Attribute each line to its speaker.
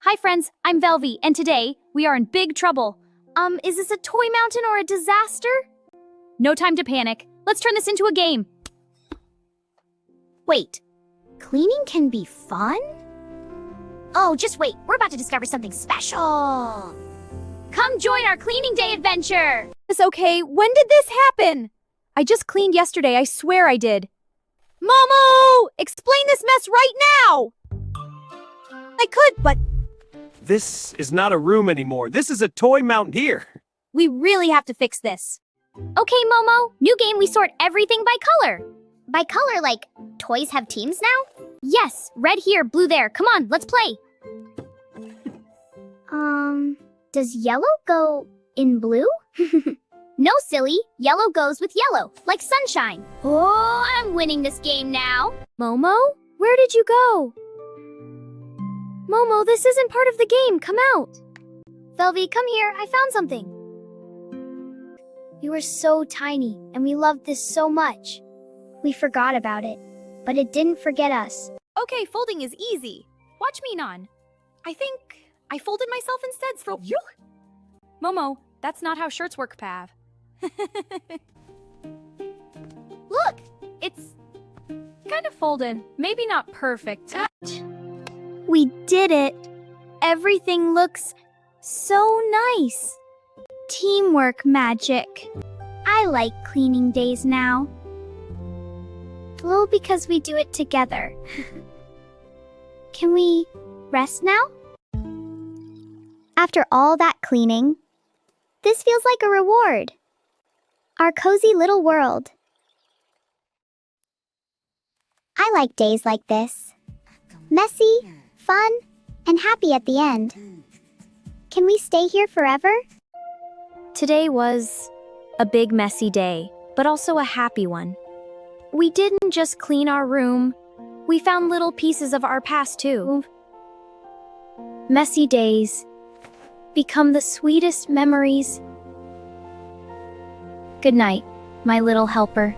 Speaker 1: Hi friends, I'm Velvy, and today we are in big trouble. Is this a toy mountain or a disaster? No time to panic. Let's turn this into a game.
Speaker 2: Wait, cleaning can be fun? Oh, just wait, we're about to discover something special.
Speaker 1: Come join our cleaning day adventure. It's okay. When did this happen? I just cleaned yesterday. I swear I did. Momo! Explain this mess right now! I could, but
Speaker 3: This is not a room anymore. This is a toy mountain here.
Speaker 1: we really have to fix this.
Speaker 2: Okay, Momo, new game, we sort everything by color. By color, like, toys have teams now?
Speaker 1: Yes, red here, blue there. Come on, let's play.
Speaker 2: Does yellow go in blue? No, silly. Yellow goes with yellow, like sunshine. Oh, I'm winning this game now.
Speaker 1: Momo? Where did you go? Momo, this isn't part of the game. Come out.
Speaker 2: Velvy, come here. I found something. We were so tiny, and we loved this so much. We forgot about it, but it didn't forget us.
Speaker 1: Okay, folding is easy. Watch me, Non. I think I folded myself instead, so you. Momo, that's not how shirts work, Pav.
Speaker 2: Look, it's...
Speaker 1: Kind of folded. Maybe not perfect.
Speaker 2: We did it. Everything looks so nice. Teamwork magic. I like cleaning days now. Well, because we do it together. Can we rest now? After all that cleaning, this feels like a reward. Our cozy little world. I like days like this. Messy, fun, and happy at the end. Can we stay here forever?
Speaker 1: Today was a big messy day, but also a happy one. We didn't just clean our room, we found little pieces of our past too. Messy days become the sweetest memories. Good night, my little helper.